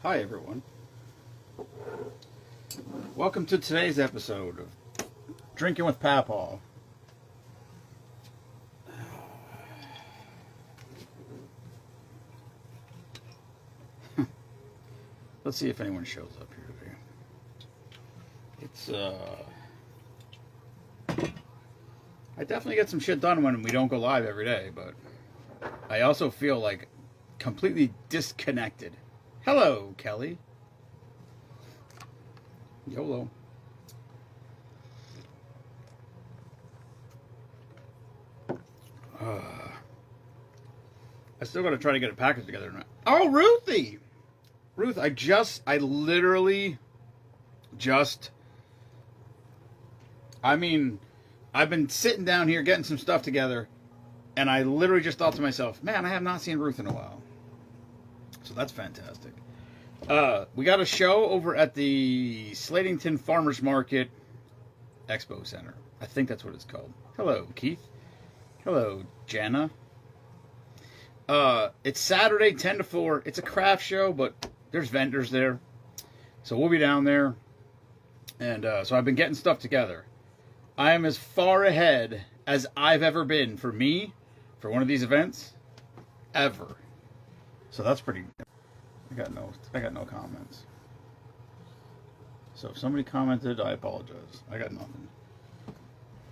Hi, everyone. Welcome to today's episode of Drinking with Papaw. Let's see if anyone shows up here today. It's, I definitely get some shit done when we don't go live every day, but I also feel like completely disconnected. Hello, Kelly. YOLO. I still got to try to get a package together tonight. Oh, Ruthie! Ruth, I literally just, I've been sitting down here getting some stuff together, and I literally just thought to myself, man, I have not seen Ruth in a while. So that's fantastic. We got a show over at the Slatington Farmers Market Expo Center. I think that's what it's called. Hello, Keith. Hello, Jana. It's Saturday, 10 to 4. It's a craft show, but there's vendors there. So we'll be down there. And so I've been getting stuff together. I am as far ahead as I've ever been for me, for one of these events, ever. So that's pretty. I got no comments. So if somebody commented, I apologize. I got nothing.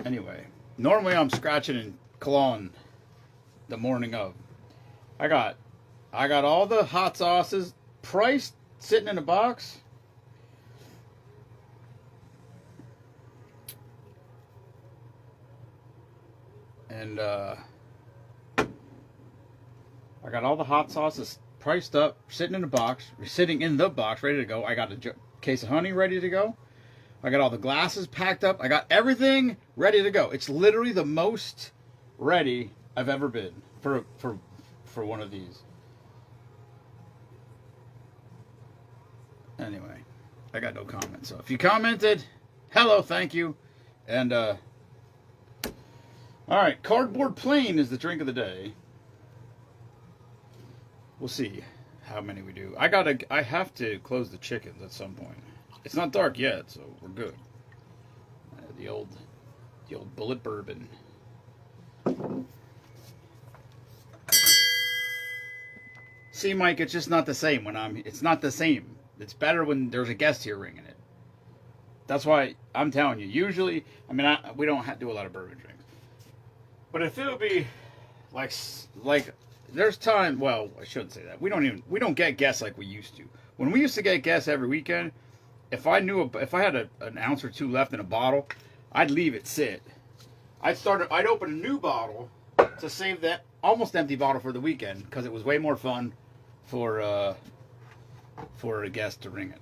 Anyway, normally I'm scratching and clawing the morning of. I got all the hot sauces priced, sitting in a box. And I got all the hot sauces priced up, sitting in the box, ready to go. I got a case of honey ready to go. I got all the glasses packed up. I got everything ready to go. It's literally the most ready I've ever been for one of these. Anyway, I got no comments. So if you commented, hello, thank you. And all right, Cardboard Plain is the drink of the day. We'll see how many we do. I have to close the chickens at some point. It's not dark yet, so we're good. The old bullet bourbon. See, Mike, it's just not the same it's not the same. It's better when there's a guest here ringing it. That's why I'm telling you. Usually, we don't do a lot of bourbon drinks. But if it would be like there's time. Well, I shouldn't say that. We don't get guests like we used to. When we used to get guests every weekend, if I had an ounce or two left in a bottle, I'd leave it sit. I'd open a new bottle to save that almost empty bottle for the weekend because it was way more fun for a guest to ring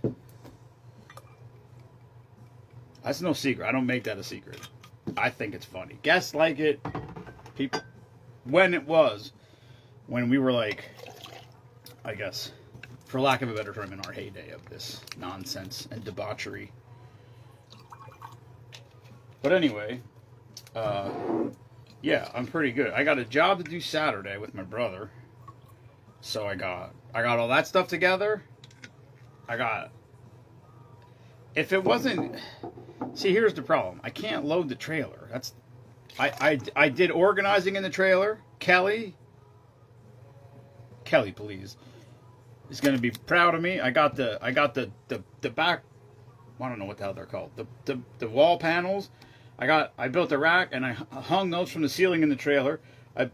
it. That's no secret. I don't make that a secret. I think it's funny. Guests like it. People, when we were like, I guess, for lack of a better term, in our heyday of this nonsense and debauchery. But anyway, yeah, I'm pretty good. I got a job to do Saturday with my brother. So I got all that stuff together. If it wasn't, see, here's the problem. I can't load the trailer. I did organizing in the trailer. Kelly, please, is going to be proud of me. I got the back. I don't know what the hell they're called. The wall panels. I built a rack and I hung those from the ceiling in the trailer.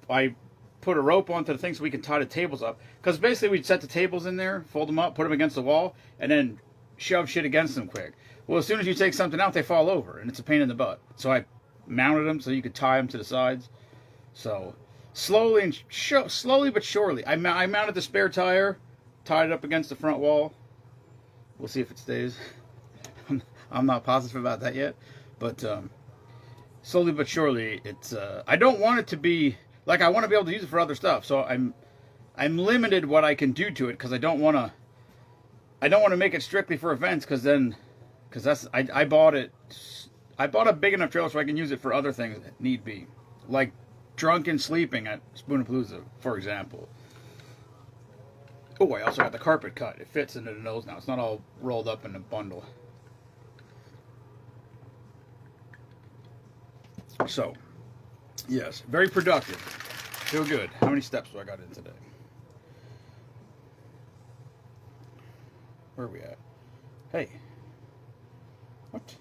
I put a rope onto the thing so we can tie the tables up. Because basically we'd set the tables in there, fold them up, put them against the wall, and then shove shit against them quick. Well, as soon as you take something out, they fall over, and it's a pain in the butt. So I mounted them so you could tie them to the sides. So slowly but surely, I mounted the spare tire, tied it up against the front wall. We'll see if it stays. I'm not positive about that yet, but slowly but surely, it's. I don't want it to be like I want to be able to use it for other stuff. So I'm limited what I can do to it because I don't want to make it strictly for events because I bought it. I bought a big enough trailer so I can use it for other things that need be, like drunken sleeping at Spoonapalooza, for example. Oh, I also got the carpet cut. It fits into the nose now. It's not all rolled up in a bundle. So, yes, very productive. Feel good. How many steps do I got in today? Where are we at? Hey. What?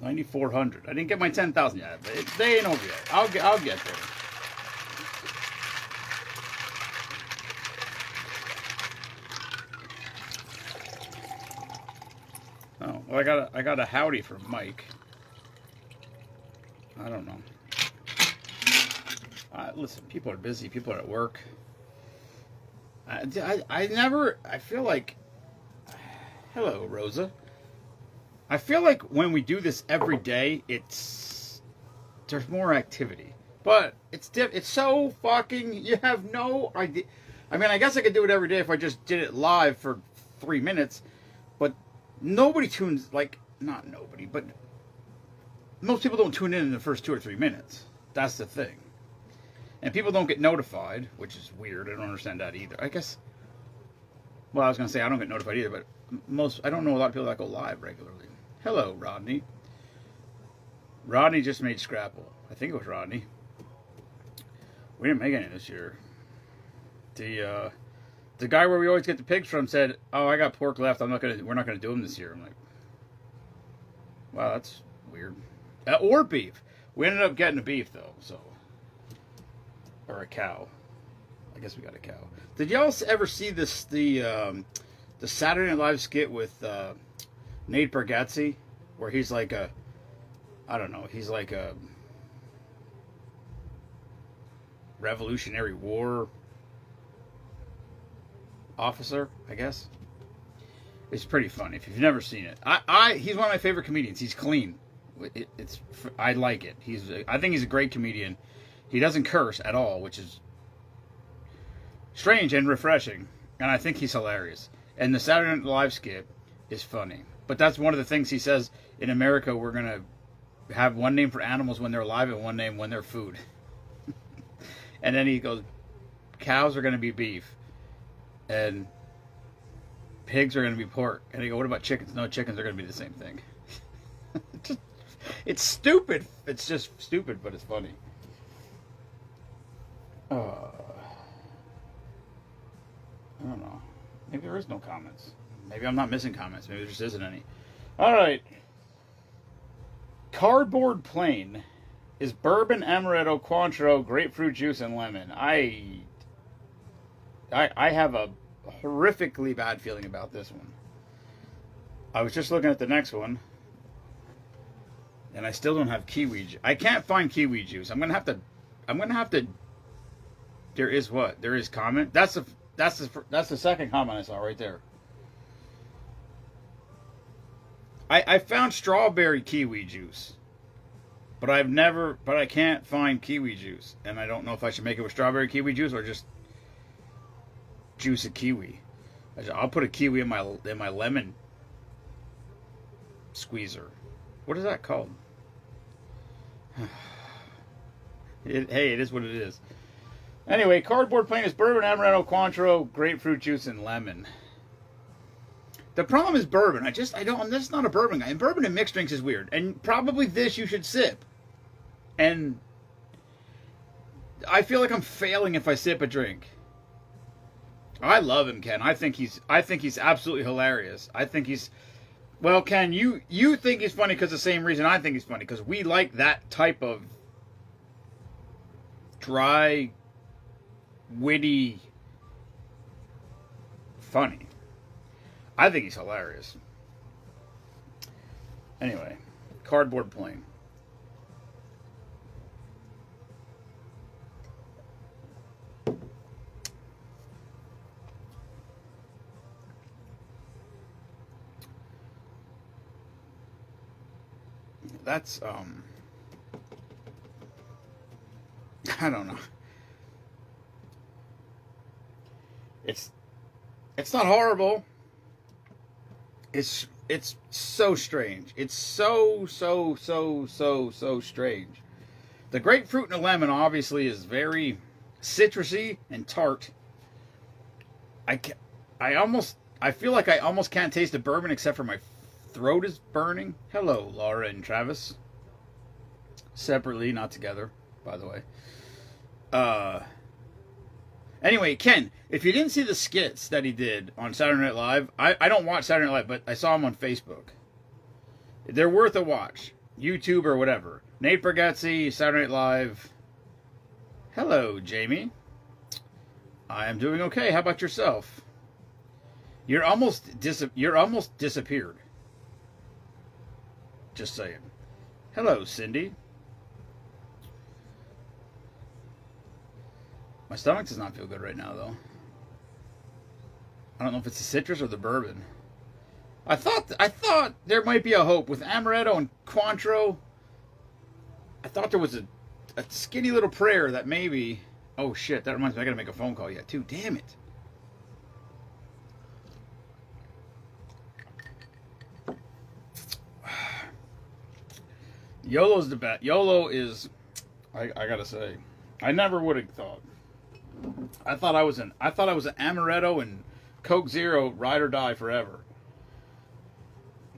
9,400. I didn't get my 10,000 yet. They ain't over yet. I'll get there. Oh, well, I got a howdy from Mike. I don't know. Listen, people are busy. People are at work. I feel like, hello, Rosa. I feel like when we do this every day, there's more activity. But it's so fucking, you have no idea. I mean, I guess I could do it every day if I just did it live for 3 minutes. But nobody tunes, like, not nobody, but most people don't tune in the first 2 or 3 minutes. That's the thing. And people don't get notified, which is weird. I don't understand that either. I guess, well, I was going to say I don't get notified either, but I don't know a lot of people that go live regularly. Hello, Rodney. Rodney just made Scrapple. I think it was Rodney. We didn't make any this year. The guy where we always get the pigs from said, "Oh, I got pork left. We're not gonna do them this year." I'm like, wow, that's weird. Or beef. We ended up getting a beef though, so, or a cow. I guess we got a cow. Did y'all ever see the Saturday Night Live skit with Nate Bargatze, where he's like he's like a Revolutionary War officer, I guess. It's pretty funny if you've never seen it. He's one of my favorite comedians. He's clean. I like it. I think he's a great comedian. He doesn't curse at all, which is strange and refreshing. And I think he's hilarious. And the Saturday Night Live skit is funny. But that's one of the things he says. In America, we're going to have one name for animals when they're alive and one name when they're food. And then he goes, cows are going to be beef. And pigs are going to be pork. And he goes, what about chickens? No, chickens are going to be the same thing. It's stupid. It's just stupid, but it's funny. I don't know. Maybe there is no comments. Maybe I'm not missing comments. Maybe there just isn't any. All right. Cardboard Plain is bourbon, amaretto, Cointreau, grapefruit juice, and lemon. I have a horrifically bad feeling about this one. I was just looking at the next one, and I still don't have kiwi juice. I can't find kiwi juice. I'm gonna have to. There is what? There is comment. That's the second comment I saw right there. I found strawberry kiwi juice, but I can't find kiwi juice, and I don't know if I should make it with strawberry kiwi juice or just juice a kiwi. I'll put a kiwi in my lemon squeezer. What is that called? Hey, it is what it is. Anyway, Cardboard Plain is bourbon, amaretto, Cointreau, grapefruit juice, and lemon. The problem is bourbon. I'm just not a bourbon guy. And bourbon and mixed drinks is weird. And probably this you should sip. And I feel like I'm failing if I sip a drink. I love him, Ken. I think he's absolutely hilarious. I think he's, well, Ken, you think he's funny because the same reason I think he's funny, because we like that type of dry, witty, funny. I think he's hilarious. Anyway, Cardboard Plain. That's, I don't know. It's not horrible. It's so strange. It's so strange. The grapefruit and the lemon obviously is very citrusy and tart, I can, I feel like I almost can't taste the bourbon except for my throat is burning. Hello, Laura and Travis. Separately, not together, by the way. Anyway, Ken, if you didn't see the skits that he did on Saturday Night Live, I don't watch Saturday Night Live, but I saw him on Facebook. They're worth a watch. YouTube or whatever. Nate Bargatze, Saturday Night Live. Hello, Jamie. I am doing okay. How about yourself? You're almost disappeared. Just saying. Hello, Cindy. My stomach does not feel good right now, though. I don't know if it's the citrus or the bourbon. I thought there might be a hope with Amaretto and Cointreau. I thought there was a skinny little prayer that maybe... Oh, shit. That reminds me. I got to make a phone call yet, too. Damn it. YOLO's the best. YOLO is... I got to say. I never would have thought. I thought I was an Amaretto and Coke Zero ride or die forever.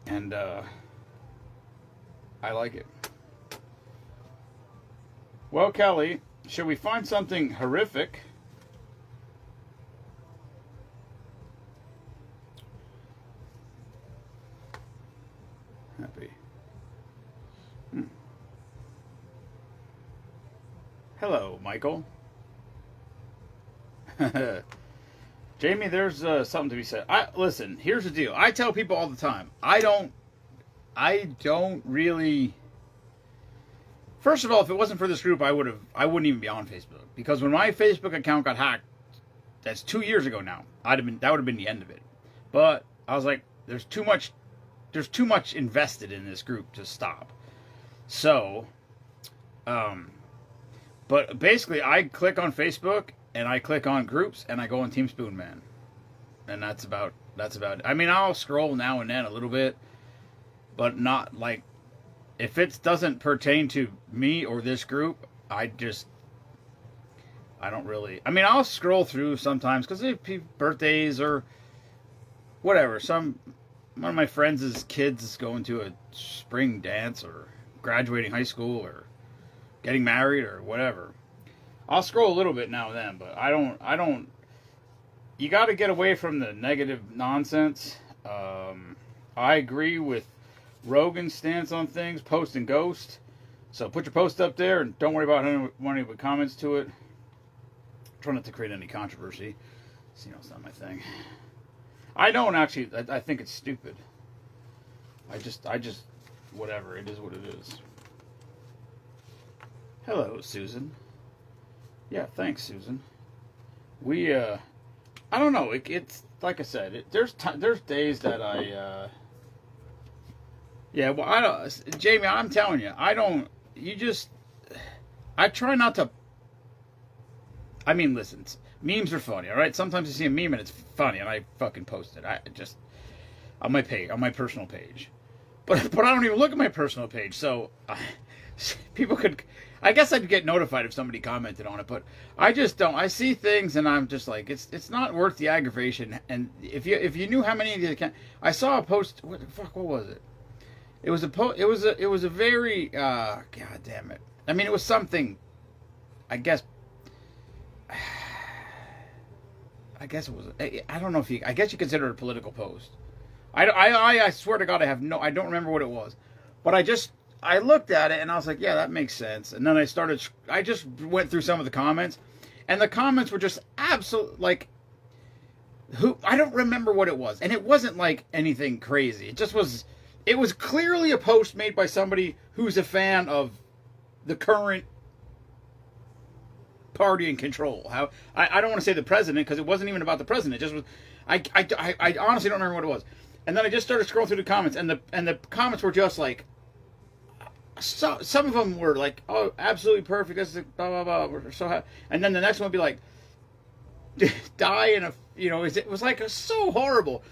And I like it. Well, Kelly, should we find something horrific? Happy. Hello, Michael. Jamie, there's something to be said. Listen, here's the deal. I tell people all the time. I don't really. First of all, if it wasn't for this group, I wouldn't even be on Facebook, because when my Facebook account got hacked, that's 2 years ago now. That would have been the end of it. But I was like, there's too much invested in this group to stop. So, but basically, I click on Facebook and I click on groups and I go on Team Spoonman, and that's about it. I mean, I'll scroll now and then a little bit, but not like, if it doesn't pertain to me or this group, I don't really. I mean, I'll scroll through sometimes because if birthdays or whatever. One of my friends' kids is going to a spring dance or graduating high school or getting married or whatever. I'll scroll a little bit now and then, but I don't. You got to get away from the negative nonsense. I agree with Rogan's stance on things, post and ghost. So put your post up there and don't worry about anyone with comments to it. Try not to create any controversy. So, it's not my thing. I don't actually. I think it's stupid. I just, whatever. It is what it is. Hello, Susan. Yeah, thanks, Susan. I don't know. It's like I said. There's days that I. Yeah, well, I don't, Jamie. I'm telling you, I don't. I try not to. I mean, listen. Memes are funny, all right. Sometimes you see a meme and it's funny, and I fucking post it. I just on my page, on my personal page. But I don't even look at my personal page, so people could. I guess I'd get notified if somebody commented on it, but I just don't. I see things and I'm just like, it's not worth the aggravation. And if you knew how many of you I saw a post. What was it? It was a very god damn it. I mean, it was something. I guess it was. I don't know if I guess you consider it a political post. I swear to God, I don't remember what it was, but I looked at it and I was like, yeah, that makes sense. And then I just went through some of the comments, and the comments were just absolute, like, I don't remember what it was. And it wasn't like anything crazy. It was clearly a post made by somebody who's a fan of the current party in control. I don't want to say the president, because it wasn't even about the president. It just was, I honestly don't remember what it was. And then I just started scrolling through the comments, and the comments were just like, so, some of them were like, oh, absolutely perfect. This is blah, blah, blah. We're so happy. And then the next one would be like, die in a, it was like so horrible.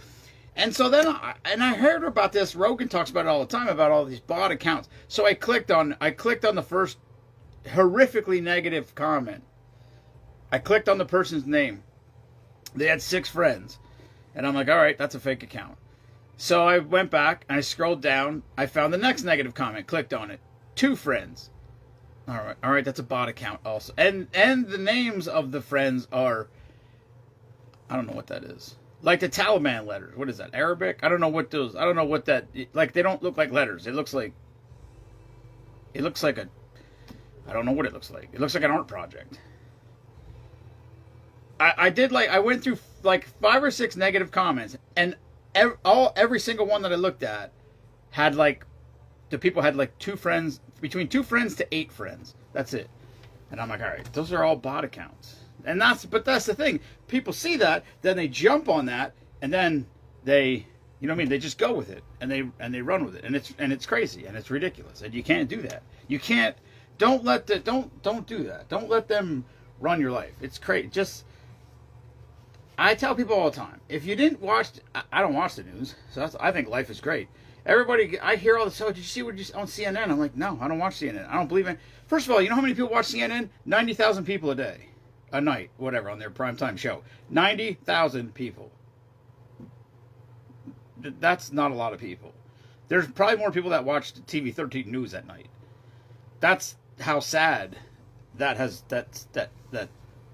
And so then, I heard about this. Rogan talks about it all the time, about all these bot accounts. So I clicked on the first horrifically negative comment. I clicked on the person's name. They had 6 friends. And I'm like, all right, that's a fake account. So I went back and I scrolled down. I found the next negative comment, clicked on it. 2 friends. All right, that's a bot account also. And the names of the friends are, I don't know what that is. Like the Taliban letters. What is that? Arabic? I don't know what those. I don't know what that. Like they don't look like letters. It looks like a. I don't know what it looks like. It looks like an art project. I went through like 5 or 6 negative comments, and every single one that I looked at had like, the people had like 2 friends, between 2 friends to 8 friends. That's it. And I'm like, all right, those are all bot accounts. And that's the thing. People see that, then they jump on that, and then they, you know what I mean? They just go with it, and they run with it, and it's crazy, and it's ridiculous, and you can't do that. You can't. Don't do that. Don't let them run your life. It's crazy. I tell people all the time, if you didn't watch, I don't watch the news, so I think life is great. Everybody, I hear all this, oh, did you see what you on CNN? I'm like, no, I don't watch CNN. I don't believe in. First of all, you know how many people watch CNN? 90,000 people a day. A night, whatever, on their primetime show. 90,000 people. That's not a lot of people. There's probably more people that watch TV 13 News at night. That's how sad that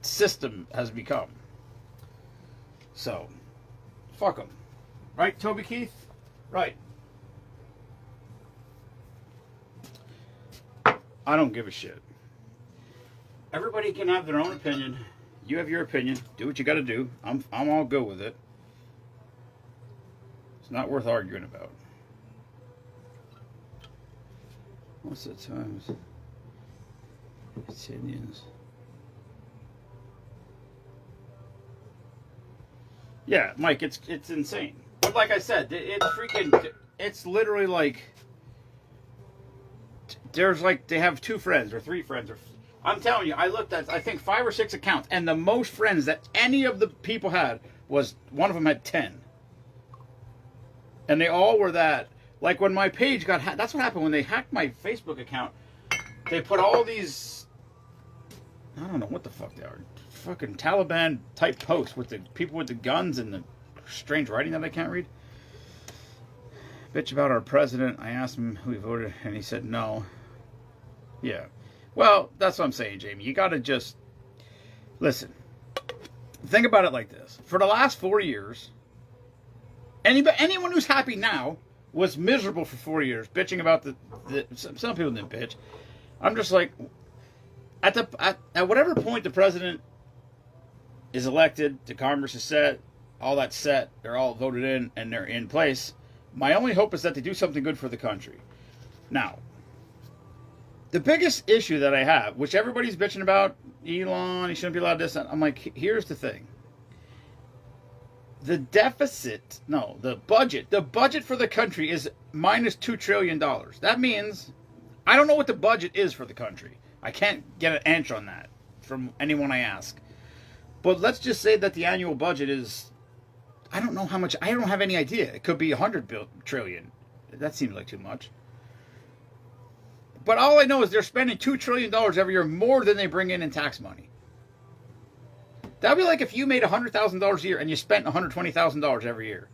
system has become. So, fuck them. Right, Toby Keith? Right. I don't give a shit. Everybody can have their own opinion. You have your opinion. Do what you got to do. I'm all good with it. It's not worth arguing about. What's the times? It's Indians. Yeah, Mike, it's insane. But like I said, it's literally like, there's like, they have 2 friends or 3 friends. Or I'm telling you, I looked at, I think 5 or 6 accounts, and the most friends that any of the people had was, one of them had 10. And they all were that, like when my page got hacked, that's what happened when they hacked my Facebook account. They put all these, I don't know what the fuck they are, fucking Taliban type posts with the people with the guns and the strange writing that I can't read. Bitch about our president. I asked him who he voted, and he said no. Yeah. Well, that's what I'm saying, Jamie. You gotta just listen. Think about it like this. For the last 4 years, anyone who's happy now was miserable for 4 years, bitching about some people didn't bitch. I'm just like, at whatever point the president is elected, the Congress is set, all that's set, they're all voted in, and they're in place. My only hope is that they do something good for the country. Now, the biggest issue that I have, which everybody's bitching about, Elon, he shouldn't be allowed this, I'm like, here's the thing. The budget for the country is minus $2 trillion. That means, I don't know what the budget is for the country. I can't get an answer on that from anyone I ask. But let's just say that the annual budget is, I don't know how much, I don't have any idea. It could be 100 trillion. That seems like too much. But all I know is they're spending $2 trillion every year, more than they bring in tax money. That would be like if you made $100,000 a year and you spent $120,000 every year.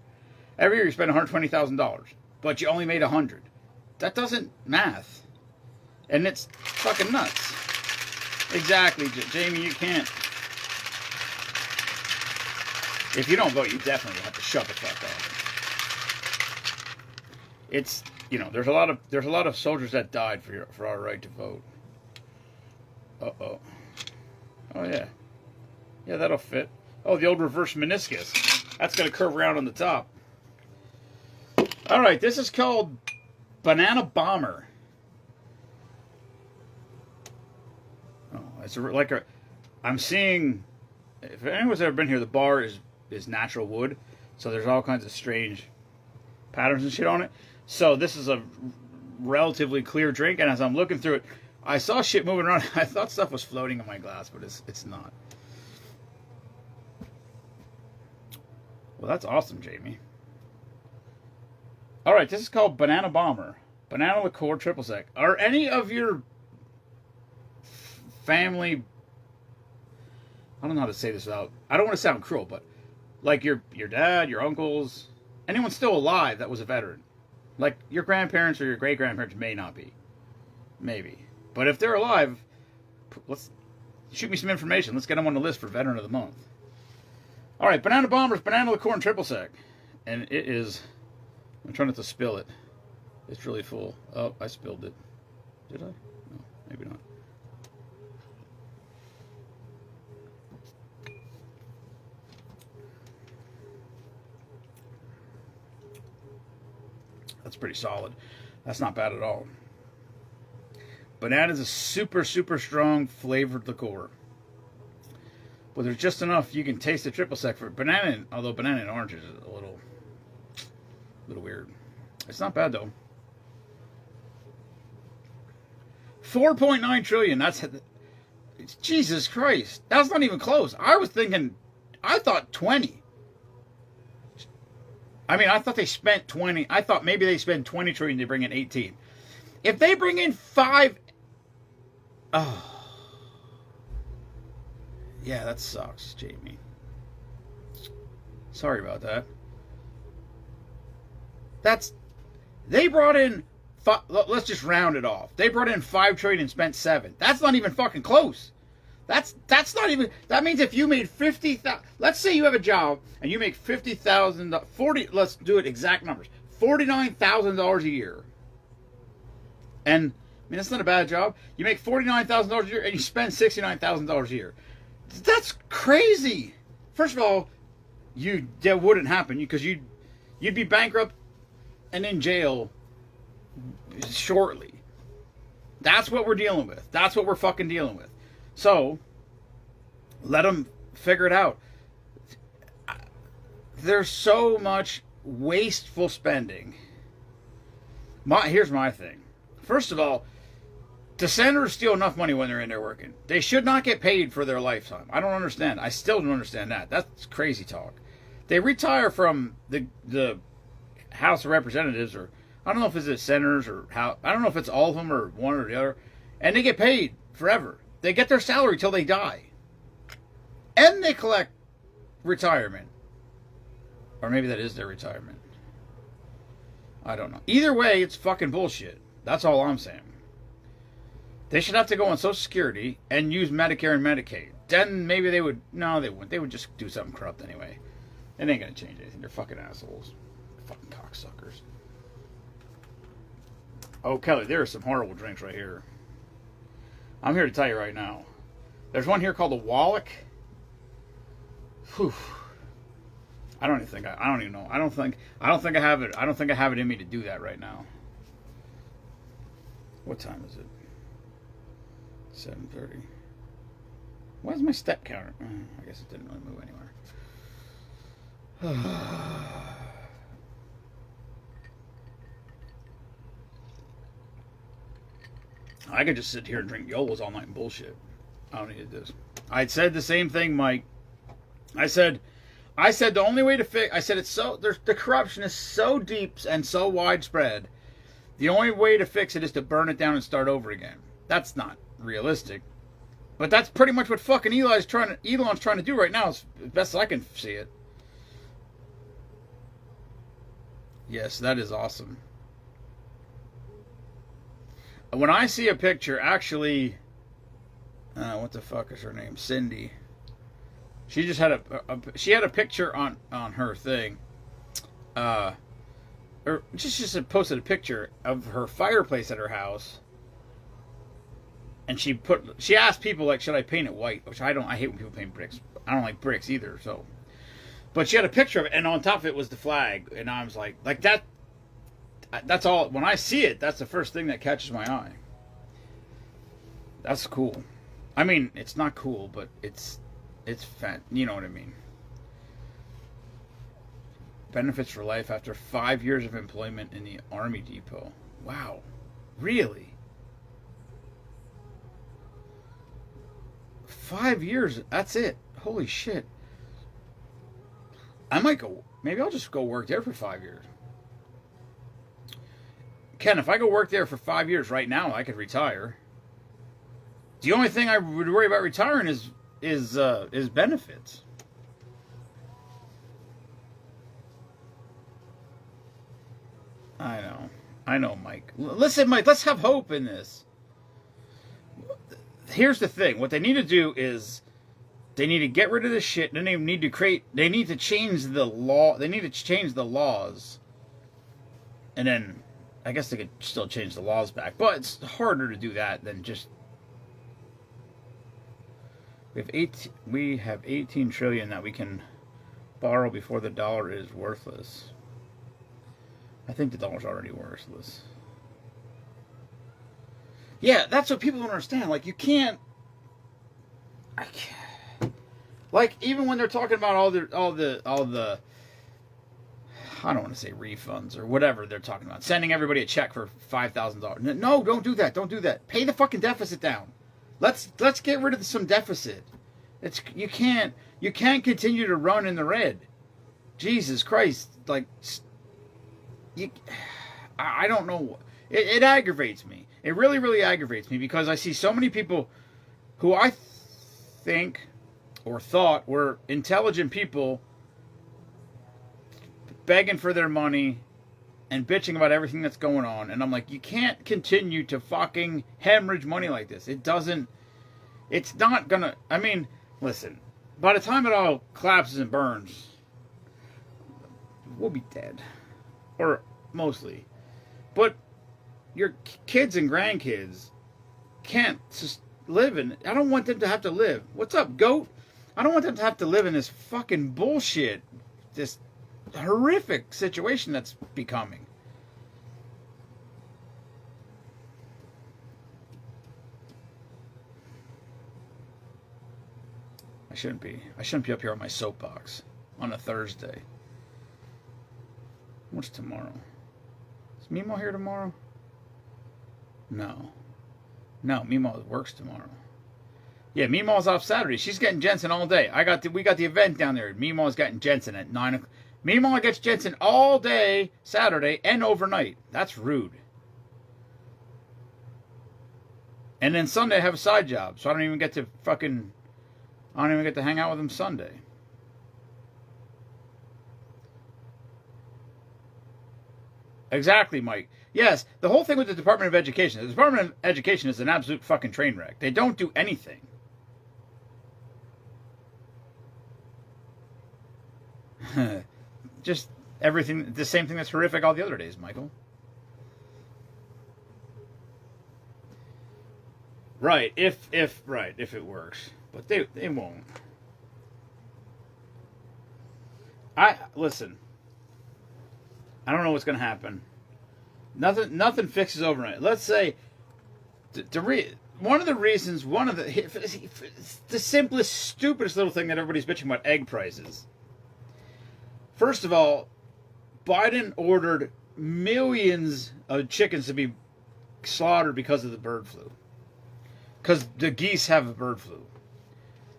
Every year you spend $120,000, but you only made 100. That doesn't math. And it's fucking nuts. Exactly, Jamie, you can't. If you don't vote, you definitely have to shut the fuck up. It's, there's a lot of soldiers that died for our right to vote. Uh-oh. Oh, yeah. Yeah, that'll fit. Oh, the old reverse meniscus. That's going to curve around on the top. All right, this is called Banana Bomber. Oh, it's like a... I'm seeing... If anyone's ever been here, the bar is natural wood. So there's all kinds of strange patterns and shit on it. So this is a relatively clear drink. And as I'm looking through it, I saw shit moving around. I thought stuff was floating in my glass, but it's not. Well, that's awesome, Jamie. All right, this is called Banana Bomber. Banana liqueur triple sec. Are any of your family... I don't know how to say this without... I don't want to sound cruel, but Like your dad, your uncles, anyone still alive that was a veteran. Like your grandparents or your great grandparents may not be, maybe, but if they're alive, let's shoot me some information. Let's get them on the list for Veteran of the Month. All right, Banana Bombers, Banana Liqueur, and Triple Sec, and it is. I'm trying not to spill it. It's really full. Oh, I spilled it. Did I? No, maybe not. That's pretty solid. That's not bad at all. Banana is a super, super strong flavored liqueur. But there's just enough you can taste the triple sec for banana, although banana and orange is a little weird. It's not bad though. 4.9 trillion. That's Jesus Christ. That's not even close. I thought 20. I mean, I thought they spent 20. I thought maybe they spend 20 trillion to bring in 18. If they bring in 5, oh. Yeah, that sucks, Jamie. Sorry about that. They brought in, let's just round it off. They brought in 5 trillion and spent 7. That's not even fucking close. That's not even, that means if you made 50,000, let's say you have a job and you make 50,000, 40, let's do it exact numbers, $49,000 a year. And, I mean, that's not a bad job. You make $49,000 a year and you spend $69,000 a year. That's crazy. First of all, that wouldn't happen because you'd be bankrupt and in jail shortly. That's what we're dealing with. That's what we're fucking dealing with. So, let them figure it out. There's so much wasteful spending. Here's my thing. First of all, the senators steal enough money when they're in there working. They should not get paid for their lifetime. I don't understand. I still don't understand that. That's crazy talk. They retire from the House of Representatives, or I don't know if it's senators or how. I don't know if it's all of them or one or the other, and they get paid forever. They get their salary till they die, and they collect retirement, or maybe that is their retirement. I don't know. Either way, it's fucking bullshit. That's all I'm saying. They should have to go on Social Security and use Medicare and Medicaid. Then maybe they would. No, they wouldn't. They would just do something corrupt anyway. It ain't gonna change anything. They're fucking assholes. Fucking cocksuckers. Oh, Kelly, there are some horrible drinks right here. I'm here to tell you right now. There's one here called the Wallach. Whew. I don't even know. I don't think I have it. I don't think I have it in me to do that right now. What time is it? 7:30. Why is my step counter? I guess it didn't really move anywhere. I could just sit here and drink Yolas all night and bullshit. I don't need this. I said the same thing, Mike. I said the only way to fix. I said the corruption is so deep and so widespread. The only way to fix it is to burn it down and start over again. That's not realistic, but that's pretty much what fucking Elon's trying to do right now, as best as I can see it. Yes, that is awesome. When I see a picture, actually, what the fuck is her name? Cindy. She just had she had a picture on her thing, or just posted a picture of her fireplace at her house. And she asked people, like, should I paint it white? Which I hate when people paint bricks. I don't like bricks either, so. But she had a picture of it, and on top of it was the flag. And I was like that, that's all. When I see it, that's the first thing that catches my eye. That's cool. I mean, it's not cool, but it's fat. You know what I mean. Benefits for life after 5 years of employment in the Army Depot. Wow. Really? 5 years, that's it. Holy shit. I might go, maybe I'll just go work there for 5 years. Ken, if I go work there for 5 years right now, I could retire. The only thing I would worry about retiring is benefits. I know, Mike. Listen, Mike, let's have hope in this. Here's the thing. What they need to do is they need to get rid of this shit. Then they need to change the law. They need to change the laws. And then I guess they could still change the laws back. But it's harder to do that than just we have 18 trillion that we can borrow before the dollar is worthless. I think the dollar's already worthless. Yeah, that's what people don't understand. Like, you can't. I can't. Like, even when they're talking about all the. I don't want to say refunds or whatever they're talking about, sending everybody a check for $5,000. No, don't do that. Don't do that. Pay the fucking deficit down. Let's get rid of some deficit. You can't continue to run in the red. Jesus Christ, like, I don't know. It aggravates me. It really, really aggravates me because I see so many people who I think or thought were intelligent people begging for their money and bitching about everything that's going on. And I'm like, you can't continue to fucking hemorrhage money like this. It's not gonna, I mean, listen, by the time it all collapses and burns, we'll be dead. Or mostly. But your kids and grandkids can't just live in, I don't want them to have to live. What's up, goat? I don't want them to have to live in this fucking bullshit, this horrific situation that's becoming. I shouldn't be up here on my soapbox on a Thursday. What's tomorrow? Is Mimo here tomorrow? No, Mimo works tomorrow. Yeah, Mima's off Saturday. She's getting Jensen all day. We got the event down there. Mima's getting Jensen at 9 o'clock. Mima gets Jensen all day Saturday and overnight. That's rude. And then Sunday I have a side job, so I don't even get to hang out with him Sunday. Exactly, Mike. Yes, the whole thing with the Department of Education. The Department of Education is an absolute fucking train wreck. They don't do anything. Just everything, the same thing that's horrific all the other days, Michael. Right, if it works. But they won't. Listen. I don't know what's going to happen. Nothing fixes overnight. Let's say one of the simplest, stupidest little thing that everybody's bitching about, egg prices. First of all, Biden ordered millions of chickens to be slaughtered because of the bird flu. Because the geese have a bird flu.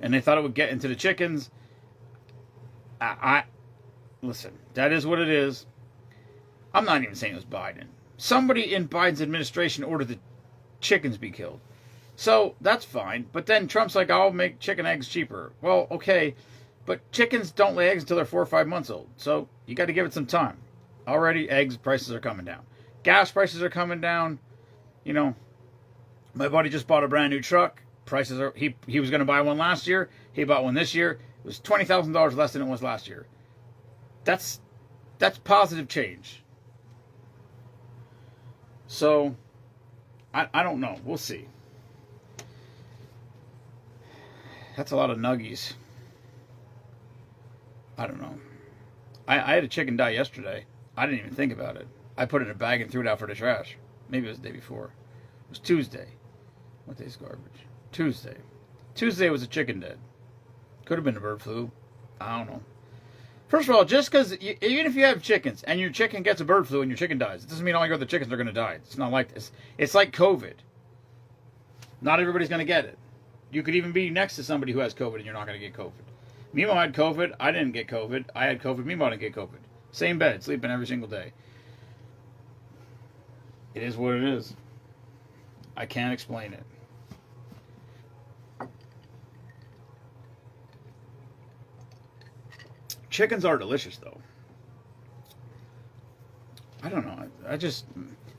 And they thought it would get into the chickens. Listen, that is what it is. I'm not even saying it was Biden. Somebody in Biden's administration ordered the chickens be killed. So, that's fine. But then Trump's like, I'll make chicken eggs cheaper. Well, okay. But chickens don't lay eggs until they're 4 or 5 months old. So, you got to give it some time. Already, eggs prices are coming down. Gas prices are coming down. You know, my buddy just bought a brand new truck. Prices are, he was going to buy one last year. He bought one this year. It was $20,000 less than it was last year. That's positive change. So, I don't know. We'll see. That's a lot of nuggies. I don't know. I had a chicken die yesterday. I didn't even think about it. I put it in a bag and threw it out for the trash. Maybe it was the day before. It was Tuesday. What day's garbage? Tuesday. Tuesday was a chicken dead. Could have been a bird flu. I don't know. First of all, just because, even if you have chickens and your chicken gets a bird flu and your chicken dies, it doesn't mean all your other chickens are going to die. It's not like this. It's like COVID. Not everybody's going to get it. You could even be next to somebody who has COVID and you're not going to get COVID. Mimo had COVID. I didn't get COVID. I had COVID. Mimo didn't get COVID. Same bed, sleeping every single day. It is what it is. I can't explain it. Chickens are delicious, though. I don't know. I just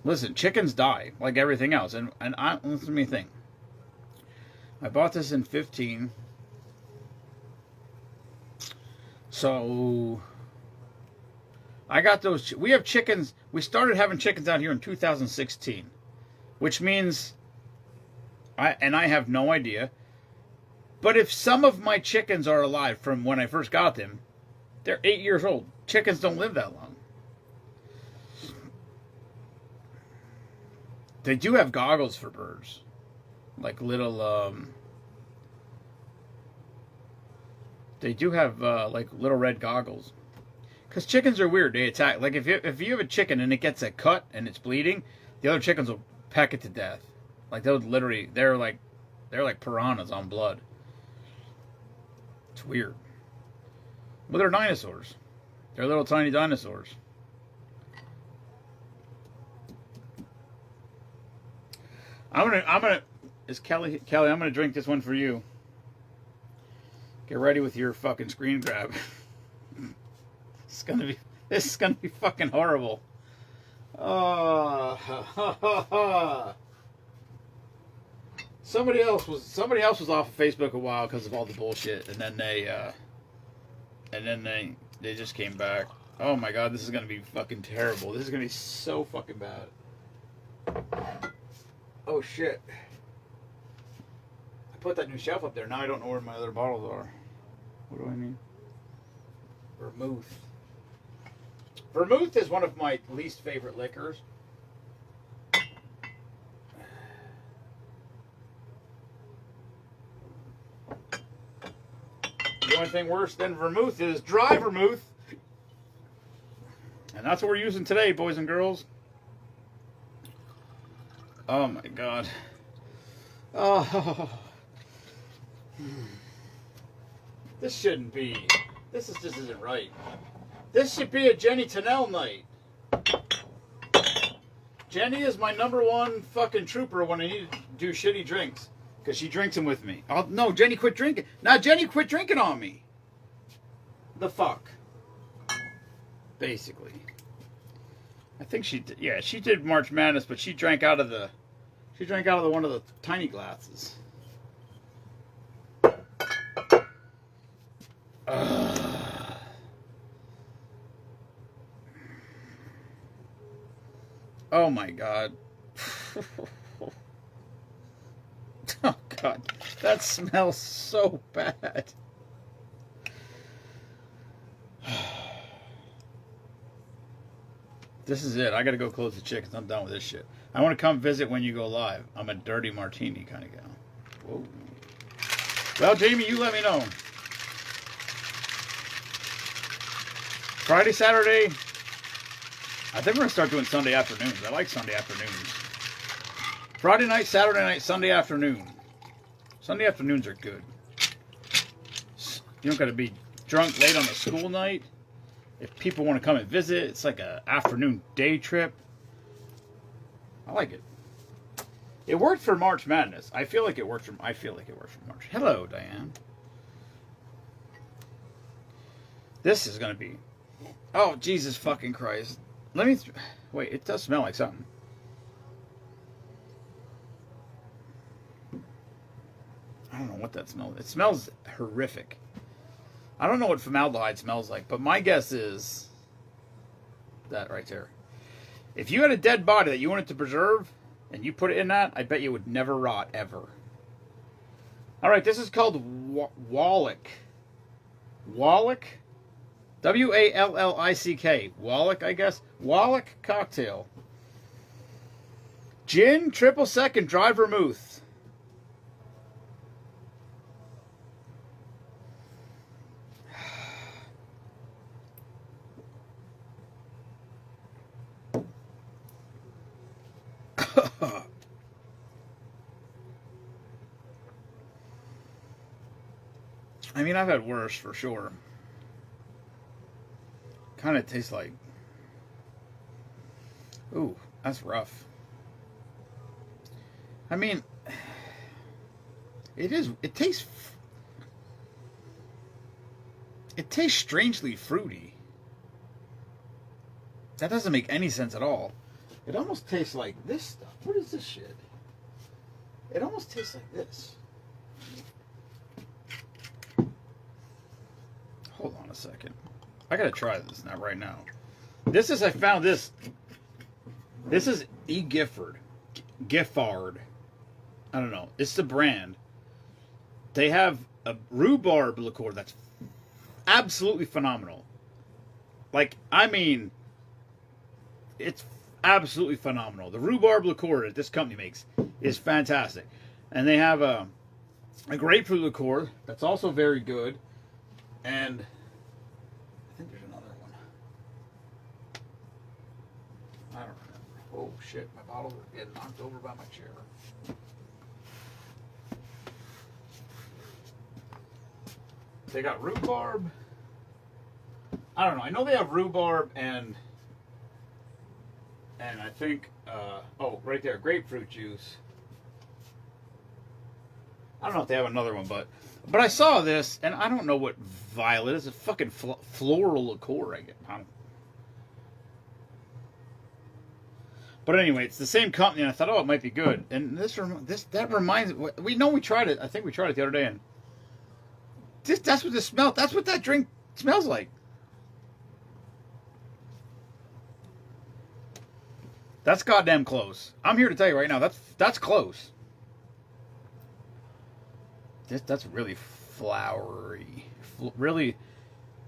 listen. Chickens die like everything else, and listen to me think. I bought this in 15, so I got those. We have chickens. We started having chickens out here in 2016, which means I have no idea. But if some of my chickens are alive from when I first got them, they're 8 years old. Chickens don't live that long. They do have goggles for birds, like little. They do have like little red goggles, because chickens are weird. They attack. Like if you have a chicken and it gets a cut and it's bleeding, the other chickens will peck it to death. Like they'll literally, they're like piranhas on blood. It's weird. But they're dinosaurs. They're little tiny dinosaurs. I'm gonna is Kelly, I'm gonna drink this one for you. Get ready with your fucking screen grab. This is gonna be fucking horrible. Somebody else was off of Facebook a while because of all the bullshit, and then they just came back. Oh my god, this is gonna be fucking terrible. This is gonna be so fucking bad. Oh shit. I put that new shelf up there. Now I don't know where my other bottles are. What do I mean? Vermouth. Vermouth is one of my least favorite liquors. The only thing worse than vermouth is dry vermouth. And that's what we're using today, boys and girls. Oh my god. Oh. This shouldn't be. This isn't right. This should be a Jenny Tennell night. Jenny is my #1 fucking trooper when I need to do shitty drinks. Because she drinks them with me. Oh, no, Jenny quit drinking. Now Jenny quit drinking on me. The fuck. Basically. I think she did. Yeah, she did March Madness, but she drank out of the one of the tiny glasses. Oh my god. Oh god. That smells so bad. This is it. I gotta go close the chickens. I'm done with this shit. I want to come visit when you go live. I'm a dirty martini kind of guy. Whoa. Well, Jamie, you let me know. Friday, Saturday. I think we're going to start doing Sunday afternoons. I like Sunday afternoons. Friday night, Saturday night, Sunday afternoon. Sunday afternoons are good. You don't got to be drunk late on a school night. If people want to come and visit, it's like an afternoon day trip. I like it. It worked for March Madness. I feel like it worked for March. Hello, Diane. This is going to be... Oh, Jesus fucking Christ. Let me... Wait, it does smell like something. I don't know what that smells. It smells horrific. I don't know what formaldehyde smells like, but my guess is that right there. If you had a dead body that you wanted to preserve, and you put it in that, I bet you would never rot, ever. Alright, this is called Wallick. Wallick? W-A-L-L-I-C-K. Wallick, I guess. Wallick cocktail. Gin, triple sec, and dry vermouth. I mean, I've had worse for sure. Kind of tastes like... Ooh, that's rough. I mean, it is... It tastes strangely fruity. That doesn't make any sense at all. It almost tastes like this stuff. What is this shit? It almost tastes like this. Hold on a second. I gotta try this now, right now. This is, I found this. This is E. Gifford. Giffard. I don't know. It's the brand. They have a rhubarb liqueur that's absolutely phenomenal. Like, I mean, it's absolutely phenomenal. The rhubarb liqueur that this company makes is fantastic. And they have a grapefruit liqueur that's also very good. And I think there's another one. I don't remember. Oh shit, my bottles are getting knocked over by my chair. They got rhubarb. I don't know. I know they have rhubarb and I think oh, right there, grapefruit juice. I don't know if they have another one, but I saw this and I don't know what violet is. It's a fucking floral liqueur. I get. But anyway, it's the same company, and I thought, oh, it might be good. And that reminds we know we tried it. I think we tried it the other day, and that's what this smells. That's what that drink smells like. That's goddamn close. I'm here to tell you right now. That's close. That's really flowery, really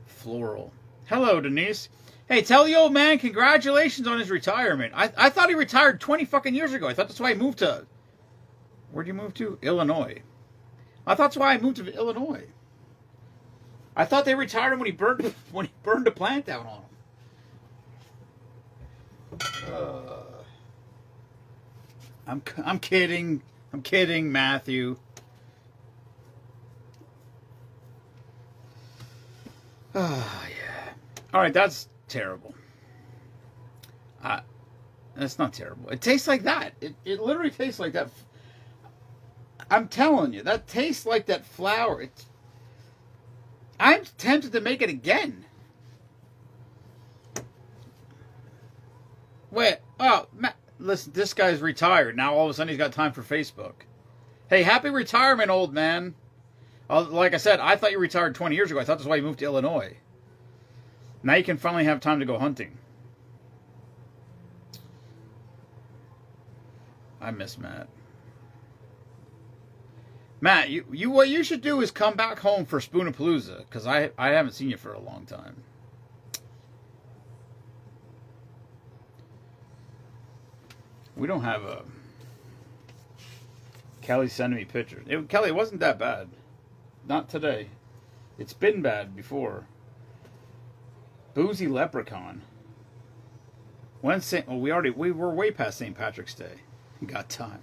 floral. Hello, Denise. Hey, tell the old man congratulations on his retirement. I thought he retired 20 fucking years ago. I thought that's why he moved to. Where'd you move to? Illinois. I thought that's why I moved to Illinois. I thought they retired him when he burned the plant down on him. I'm kidding. I'm kidding, Matthew. Oh, yeah. All right, that's terrible. That's not terrible. It tastes like that. It literally tastes like that. I'm telling you, that tastes like that flour. I'm tempted to make it again. Wait, oh, listen, this guy's retired. Now all of a sudden he's got time for Facebook. Hey, happy retirement, old man. Like I said, I thought you retired 20 years ago. I thought that's why you moved to Illinois. Now you can finally have time to go hunting. I miss Matt. Matt, what you should do is come back home for Spoonapalooza, because I haven't seen you for a long time. We don't have a... Kelly's sending me pictures. Kelly, it wasn't that bad. Not today. It's been bad before. Boozy Leprechaun. When St. Oh, we were way past St. Patrick's Day. Got time.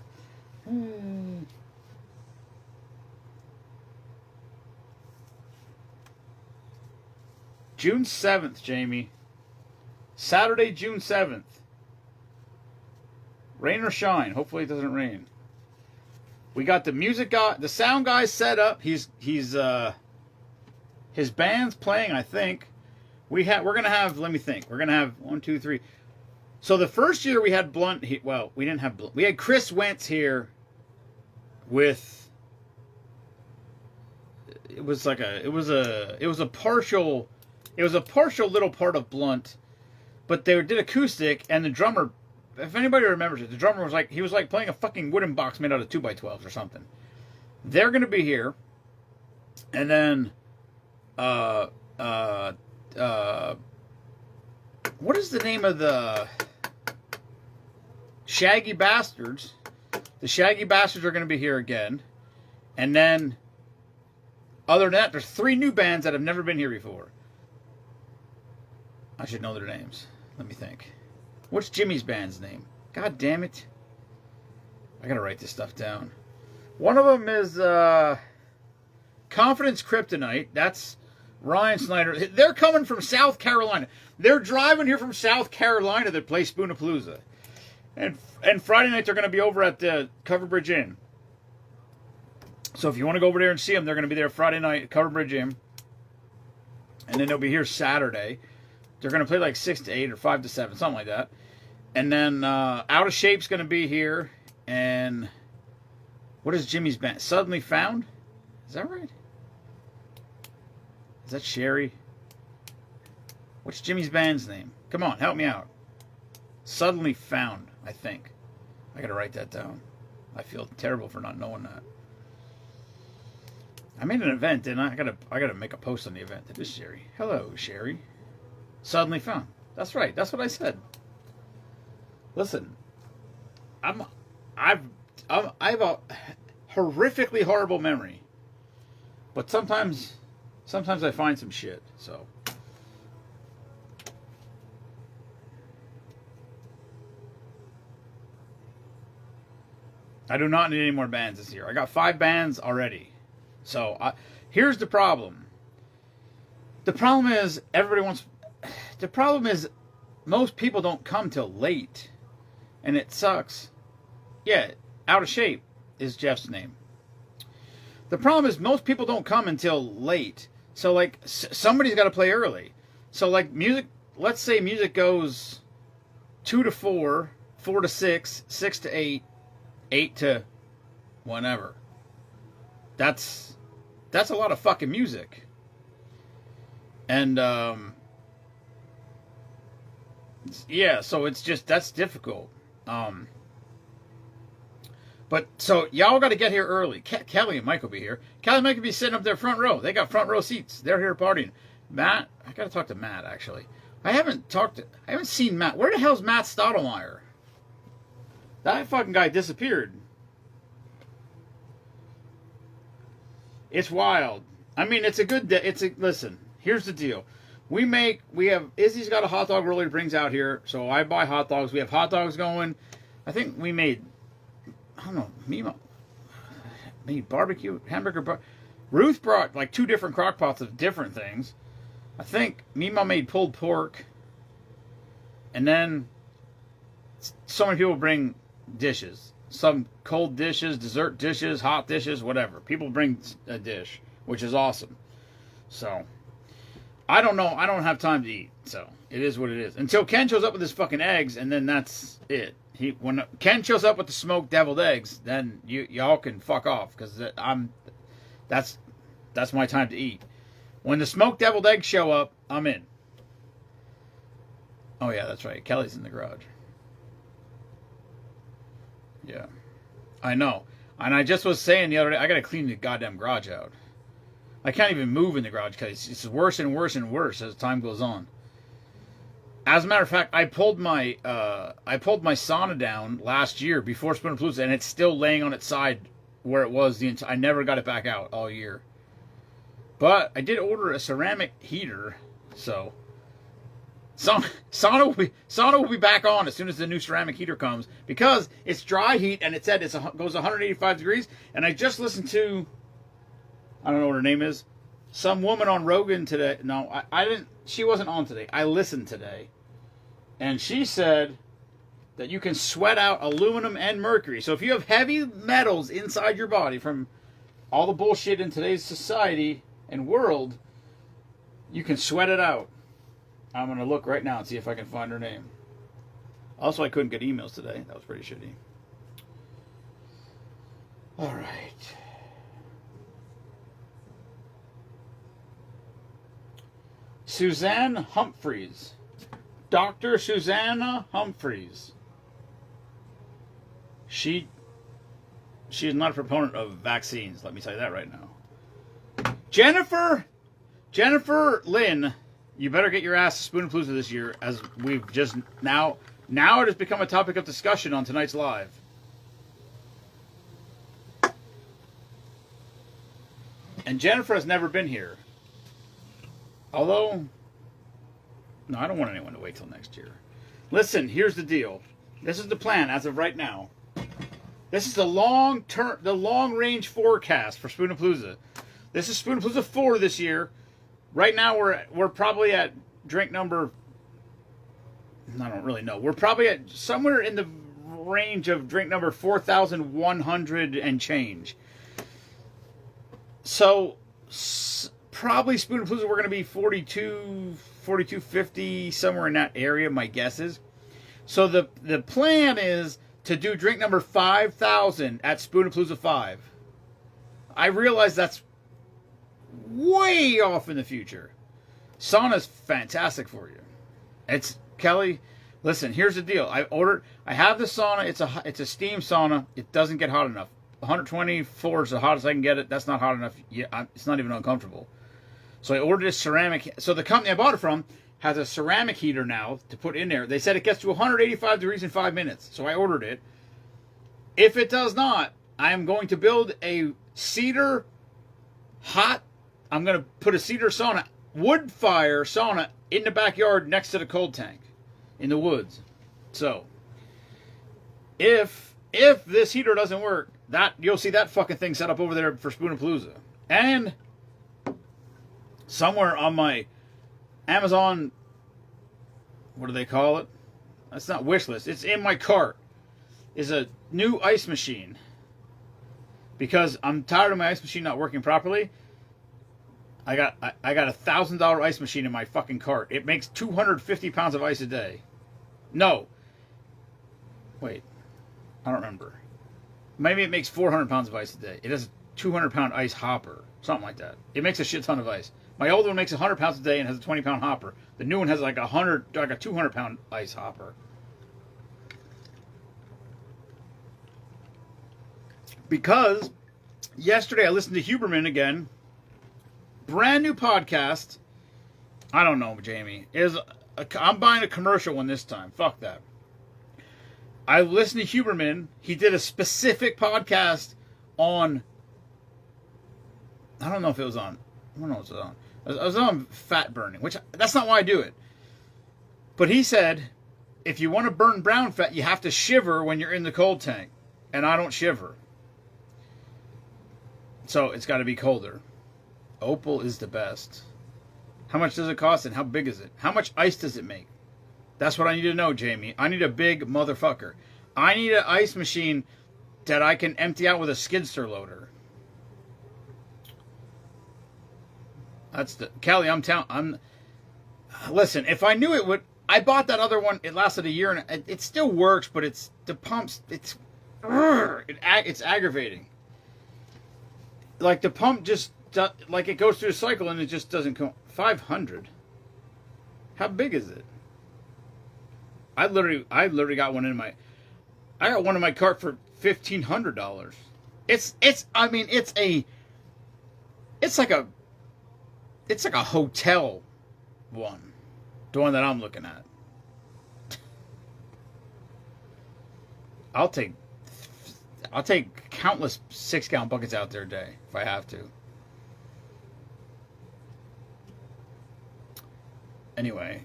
June 7th, Jamie. Saturday, June 7th. Rain or shine. Hopefully it doesn't rain. We got the music guy, the sound guy set up. He's his band's playing, I think. We're gonna have, let me think. We're gonna have 1, 2, 3. So the first year we had Blunt. Well, we didn't have Blunt. We had Chris Wentz here. With it was a partial little part of Blunt, but they did acoustic, and the drummer. If anybody remembers it, the drummer was like playing a fucking wooden box made out of 2x12s or something. They're gonna be here, and then what is the name of the Shaggy Bastards? The Shaggy Bastards are gonna be here again, and then other than that, there's 3 new bands that have never been here before. I should know their names. Let me think. What's Jimmy's band's name? God damn it. I gotta write this stuff down. One of them is Confidence Kryptonite. That's Ryan Snyder. They're coming from South Carolina. They're driving here from South Carolina to play Spoonapalooza. And Friday night they're going to be over at the Covered Bridge Inn. So if you want to go over there and see them, they're going to be there Friday night at Covered Bridge Inn. And then they'll be here Saturday. They're going to play like 6 to 8 or 5 to 7, something like that. And then Out of Shape's going to be here. And what is Jimmy's band? Suddenly Found? Is that right? Is that Sherry? What's Jimmy's band's name? Come on, help me out. Suddenly Found, I think. I got to write that down. I feel terrible for not knowing that. I made an event, didn't I? I gotta make a post on the event. It is Sherry. Hello, Sherry. Suddenly Found. That's right. That's what I said. Listen, I have a horrifically horrible memory, but sometimes I find some shit. So. I do not need any more bands this year. I got 5 bands already. So, here's the problem. The problem is, most people don't come till late. And it sucks. Yeah, Out of Shape is Jeff's name. The problem is, most people don't come until late. So, like, somebody's got to play early. So, like, music, let's say music goes 2 to 4, 4 to 6, 6 to 8, 8 to whenever. That's a lot of fucking music. And yeah, so it's just, that's difficult. But so y'all got to get here early. Kelly and Mike will be here. Kelly and Mike will be sitting up there front row. They got front row seats. They're here partying. Matt, I got to talk to Matt actually. I haven't seen Matt. Where the hell's Matt Stottlemyre? That fucking guy disappeared. It's wild. I mean, it's a good day. Listen, here's the deal. Izzy's got a hot dog roller he brings out here, so I buy hot dogs. We have hot dogs going. I think we made, I don't know, made barbecue, hamburger. Ruth brought like 2 different crock pots of different things. I think Mima made pulled pork. And then so many people bring dishes. Some cold dishes, dessert dishes, hot dishes, whatever. People bring a dish, which is awesome. So, I don't know. I don't have time to eat. So, it is what it is. Until Ken shows up with his fucking eggs, and then that's it. When Ken shows up with the smoked deviled eggs, then y'all can fuck off. Because that's my time to eat. When the smoked deviled eggs show up, I'm in. Oh, yeah, that's right. Kelly's in the garage. Yeah, I know. And I just was saying the other day, I got to clean the goddamn garage out. I can't even move in the garage because it's worse and worse and worse as time goes on. As a matter of fact, I pulled my sauna down last year before Spoonapalooza, and it's still laying on its side where it was I never got it back out all year. But I did order a ceramic heater, so sauna will be back on as soon as the new ceramic heater comes, because it's dry heat and it said it goes 185 degrees. And I just listened to, I don't know what her name is, some woman on Rogan today. No, I didn't. She wasn't on today. I listened today, and she said that you can sweat out aluminum and mercury. So if you have heavy metals inside your body from all the bullshit in today's society and world, you can sweat it out. I'm going to look right now and see if I can find her name. Also, I couldn't get emails today. That was pretty shitty. All right. Suzanne Humphreys. Dr. Susanna Humphreys. She is not a proponent of vaccines. Let me tell you that right now. Jennifer Lynn, you better get your ass to Spoonapalooza this year, as we've just now it has become a topic of discussion on tonight's live. And Jennifer has never been here. Although, no, I don't want anyone to wait till next year. Listen, here's the deal. This is the plan as of right now. This is the long range forecast for Spoonapalooza. This is Spoonapalooza 4 this year. Right now we're probably at drink number, I don't really know. We're probably at somewhere in the range of drink number 4,100 and change. So probably Spoonapalooza we're going to be 42, 42.50, somewhere in that area, my guess is. So the plan is to do drink number 5,000 at Spoonapalooza 5. I realize that's way off in the future. Sauna's fantastic for you. It's, Kelly, listen, here's the deal. I have the sauna. It's a steam sauna. It doesn't get hot enough. 124 is the hottest I can get it. That's not hot enough. It's not even uncomfortable. So I ordered a ceramic. So the company I bought it from has a ceramic heater now to put in there. They said it gets to 185 degrees in 5 minutes. So I ordered it. If it does not, I am going to build a cedar hot. I'm going to put a cedar sauna, wood fire sauna in the backyard next to the cold tank in the woods. So if this heater doesn't work, you'll see that fucking thing set up over there for Spoonapalooza. And somewhere on my Amazon, what do they call it? That's not wish list. It's in my cart. Is a new ice machine. Because I'm tired of my ice machine not working properly. I got a $1,000 ice machine in my fucking cart. It makes 250 pounds of ice a day. No. Wait. I don't remember. Maybe it makes 400 pounds of ice a day. It has a 200-pound ice hopper. Something like that. It makes a shit ton of ice. My old one makes 100 pounds a day and has a 20-pound hopper. The new one has like a 200-pound ice hopper. Because yesterday I listened to Huberman again. Brand new podcast. I don't know, Jamie. I'm buying a commercial one this time. Fuck that. I listened to Huberman. He did a specific podcast on. I don't know if it was on. I don't know what it was on. I was on fat burning, which that's not why I do it. But he said, if you want to burn brown fat, you have to shiver when you're in the cold tank. And I don't shiver. So it's got to be colder. Opal is the best. How much does it cost and how big is it? How much ice does it make? That's what I need to know, Jamie. I need a big motherfucker. I need an ice machine that I can empty out with a skidster loader. That's the Kelly. Listen. If I knew it would, I bought that other one. It lasted a year and it still works, but it's the pumps. It's aggravating. Like the pump just like it goes through a cycle and it just doesn't come. 500. How big is it? I literally got one in my. I got one in my cart for $1,500. It's like a hotel one, the one that I'm looking at. I'll take countless 6-gallon buckets out there a day if I have to. Anyway,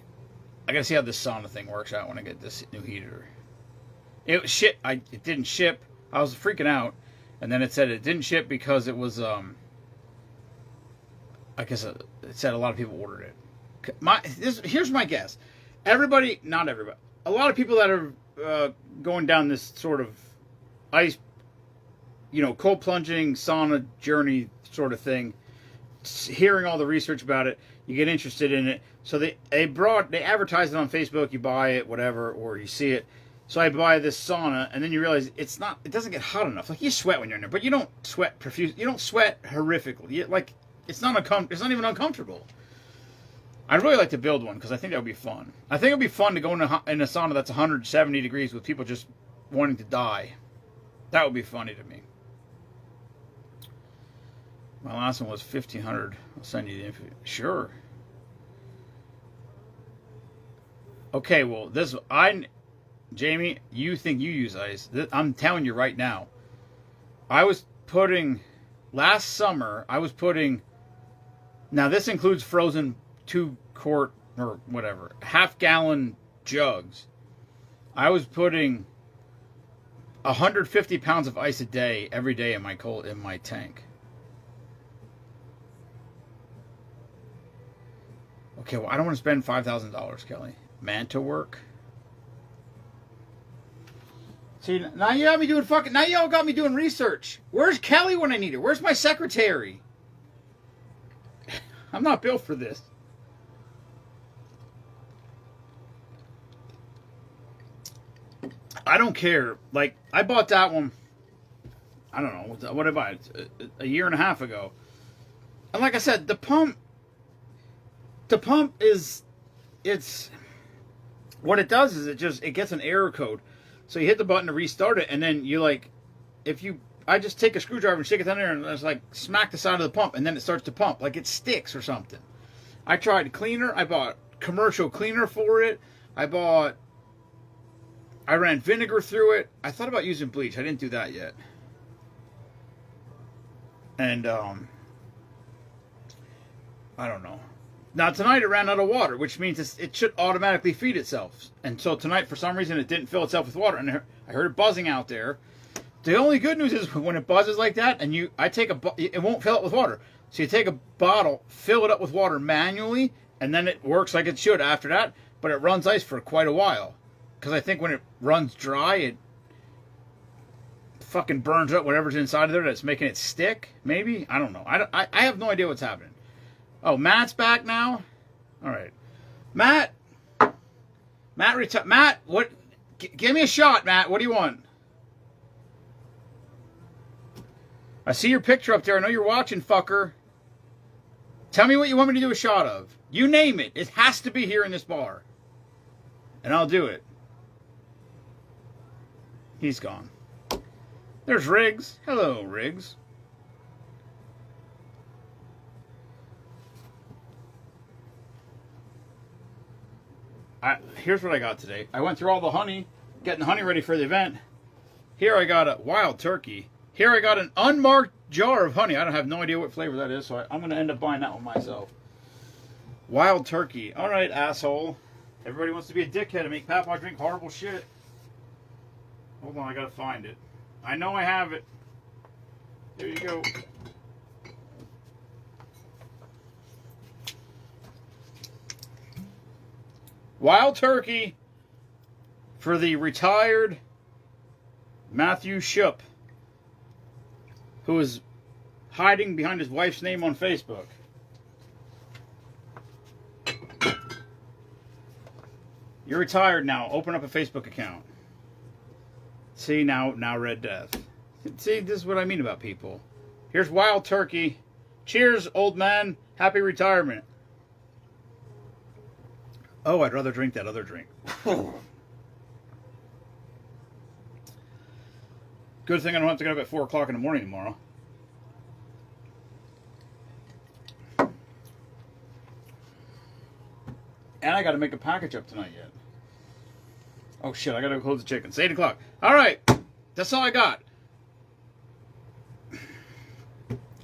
I gotta see how this sauna thing works out when I get this new heater. It didn't ship. I was freaking out, and then it said it didn't ship because it was I guess it said a lot of people ordered it. Here's my guess. Not everybody. A lot of people that are going down this sort of ice, cold plunging sauna journey sort of thing, hearing all the research about it, you get interested in it. So they advertise it on Facebook, you buy it, whatever, or you see it. So I buy this sauna, and then you realize it doesn't get hot enough. Like, you sweat when you're in there, but you don't sweat profuse. You don't sweat horrifically. It's not even uncomfortable. I'd really like to build one because I think that would be fun. I think it would be fun to go in a sauna that's 170 degrees with people just wanting to die. That would be funny to me. My last one was $1,500. I'll send you the info. Sure. Okay, well, Jamie, you think you use ice. I'm telling you right now. Last summer, now this includes frozen 2-quart or whatever, half-gallon jugs. I was putting 150 pounds of ice a day, every day in my tank. Okay, well, I don't want to spend $5,000, Kelly. Manta work. See, now you got me doing now y'all got me doing research. Where's Kelly when I need her? Where's my secretary? I'm not built for this. I don't care. Like, I bought that one, I don't know, what did I buy it? A year and a half ago. And like I said, the pump is, it's, what it does is it gets an error code. So you hit the button to restart it, and then you like, I just take a screwdriver and stick it down there and it's like smack the side of the pump, and then it starts to pump. Like it sticks or something. I tried cleaner. I bought commercial cleaner for it. I ran vinegar through it. I thought about using bleach. I didn't do that yet. And, I don't know. Now, tonight it ran out of water, which means it should automatically feed itself. And so tonight, for some reason, it didn't fill itself with water. And I heard it buzzing out there. The only good news is when it buzzes like that, and it won't fill it with water. So you take a bottle, fill it up with water manually, and then it works like it should after that. But it runs ice for quite a while. Because I think when it runs dry, it fucking burns up whatever's inside of there that's making it stick. Maybe? I don't know. I have no idea what's happening. Oh, Matt's back now? All right. Matt, what? Give me a shot, Matt. What do you want? I see your picture up there. I know you're watching, fucker. Tell me what you want me to do a shot of. You name it. It has to be here in this bar. And I'll do it. He's gone. There's Riggs. Hello, Riggs. Here's what I got today. I went through all the honey, getting the honey ready for the event. Here I got a wild turkey. Here I got an unmarked jar of honey. I don't have no idea what flavor that is, so I'm going to end up buying that one myself. Wild turkey. All right, asshole. Everybody wants to be a dickhead and make Papa drink horrible shit. Hold on, I got to find it. I know I have it. There you go. Wild turkey for the retired Matthew Shupp, who is hiding behind his wife's name on Facebook. You're retired now. Open up a Facebook account. See, now Red Death. See, this is what I mean about people. Here's wild turkey. Cheers, old man. Happy retirement. Oh, I'd rather drink that other drink. Good thing I don't have to get up at 4 o'clock in the morning tomorrow. And I got to make a package up tonight yet. Oh shit, I got to close the chicken. It's 8 o'clock. All right, that's all I got.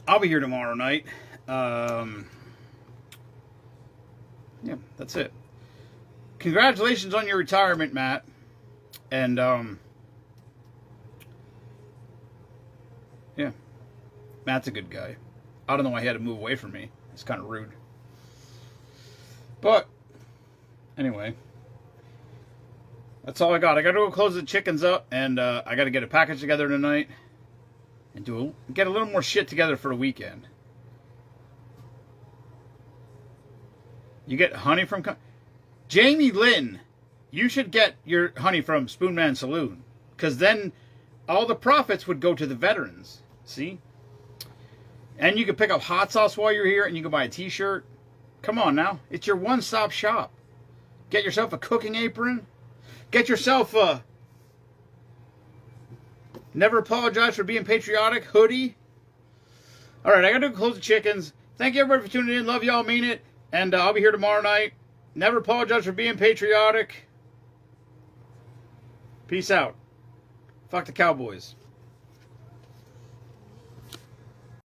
I'll be here tomorrow night. Yeah, that's it. Congratulations on your retirement, Matt. And, yeah. Matt's a good guy. I don't know why he had to move away from me. It's kind of rude. But, anyway. That's all I got. I got to go close the chickens up, and I got to get a package together tonight. And get a little more shit together for the weekend. You get honey from... Jamie Lynn, you should get your honey from Spoonman Saloon. Because then all the profits would go to the veterans. See? And you can pick up hot sauce while you're here, and you can buy a t-shirt. Come on now. It's your one-stop shop. Get yourself a cooking apron. Get yourself a Never Apologize for Being Patriotic hoodie. All right, I got to close the chickens. Thank you, everybody, for tuning in. Love y'all, mean it. And I'll be here tomorrow night. Never apologize for being patriotic. Peace out. Fuck the Cowboys.